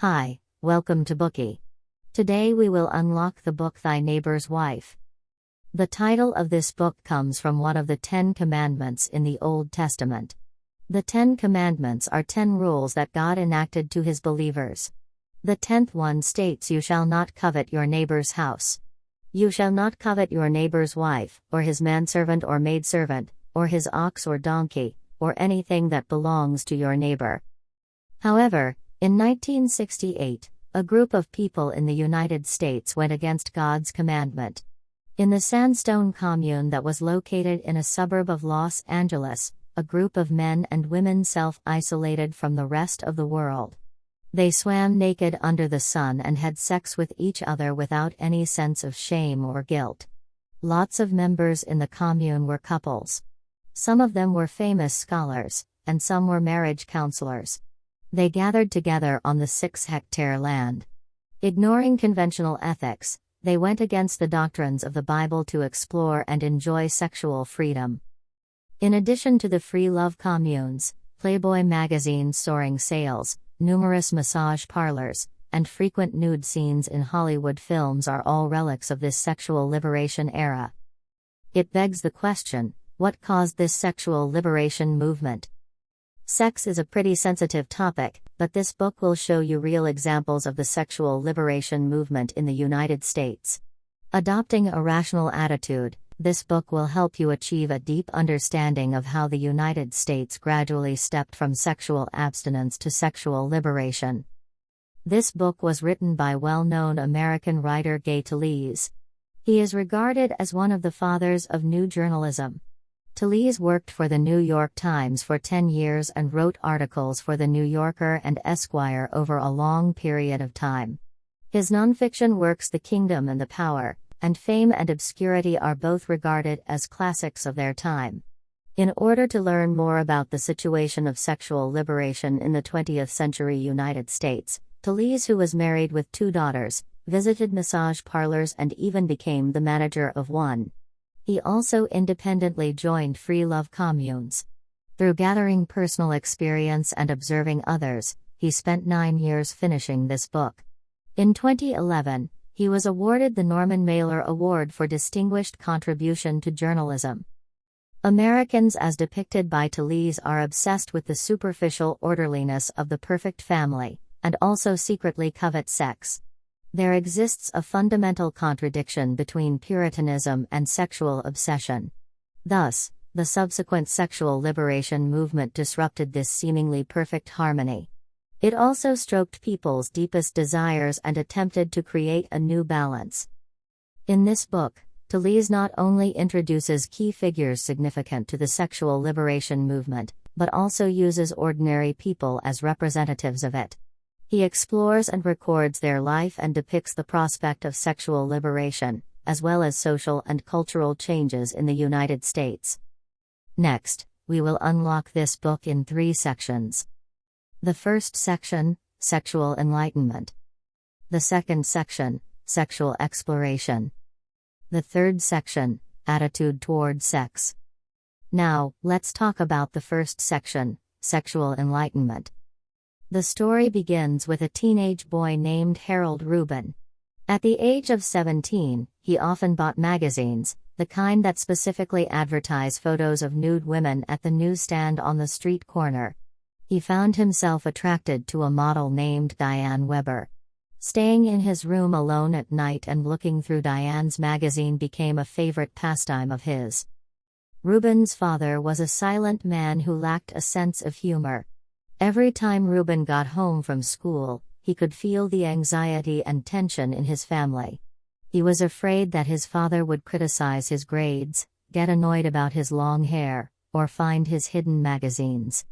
Hi, welcome to Bookie. Today we will unlock the book Thy Neighbor's Wife. The title of this book comes from one of the 10 Commandments in the Old Testament. The 10 Commandments are 10 rules that God enacted to his believers. The 10th one states, "You shall not covet your neighbor's house. You shall not covet your neighbor's wife, or his manservant or maidservant, or his ox or donkey, or anything that belongs to your neighbor." However, in 1968, a group of people in the United States went against God's commandment. In the Sandstone commune that was located in a suburb of Los Angeles, a group of men and women self-isolated from the rest of the world. They swam naked under the sun and had sex with each other without any sense of shame or guilt. Lots of members in the commune were couples. Some of them were famous scholars, and some were marriage counselors. They gathered together on the 6-hectare land. Ignoring conventional ethics, they went against the doctrines of the Bible to explore and enjoy sexual freedom. In addition to the free love communes, Playboy magazine soaring sales, numerous massage parlors, and frequent nude scenes in Hollywood films are all relics of this sexual liberation era. It begs the question, what caused this sexual liberation movement? Sex is a pretty sensitive topic, but this book will show you real examples of the sexual liberation movement in the United States. Adopting a rational attitude, this book will help you achieve a deep understanding of how the United States gradually stepped from sexual abstinence to sexual liberation. This book was written by well-known American writer Gay Talese. He is regarded as one of the fathers of new journalism. Talese worked for the New York Times for 10 years and wrote articles for the Yorker and Esquire over a long period of time. His nonfiction works The Kingdom and the Power, and Fame and Obscurity are both regarded as classics of their time. In order to learn more about the situation of sexual liberation in the 20th century United States, Talese, who was married with 2 daughters, visited massage parlors and even became the manager of one. He also independently joined free love communes. Through gathering personal experience and observing others, he spent 9 years finishing this book. In 2011, he was awarded the Norman Mailer Award for Distinguished Contribution to Journalism. Americans, as depicted by Talese, are obsessed with the superficial orderliness of the perfect family, and also secretly covet sex. There exists a fundamental contradiction between Puritanism and sexual obsession. Thus, the subsequent sexual liberation movement disrupted this seemingly perfect harmony. It also stroked people's deepest desires and attempted to create a new balance. In this book, Talese not only introduces key figures significant to the sexual liberation movement, but also uses ordinary people as representatives of it. He explores and records their life and depicts the prospect of sexual liberation, as well as social and cultural changes in the United States. Next, we will unlock this book in 3 sections. The first section, Sexual Enlightenment. The second section, Sexual Exploration. The third section, Attitude toward Sex. Now, let's talk about the first section, Sexual Enlightenment. The story begins with a teenage boy named Harold Rubin. At the age of 17, he often bought magazines, the kind that specifically advertise photos of nude women at the newsstand on the street corner. He found himself attracted to a model named Diane Weber. Staying in his room alone at night and looking through Diane's magazine became a favorite pastime of his. Rubin's father was a silent man who lacked a sense of humor. Every time Rubin got home from school, he could feel the anxiety and tension in his family. He was afraid that his father would criticize his grades, get annoyed about his long hair, or find his hidden magazines.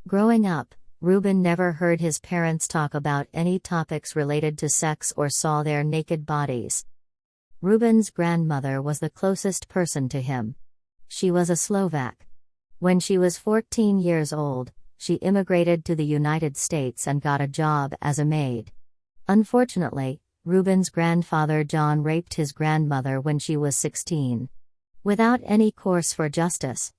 Growing up, Rubin never heard his parents talk about any topics related to sex or saw their naked bodies. Rubin's grandmother was the closest person to him. She was a Slovak. When she was 14 years old, she immigrated to the United States and got a job as a maid. Unfortunately, Rubin's grandfather John raped his grandmother when she was 16. Without any course for justice,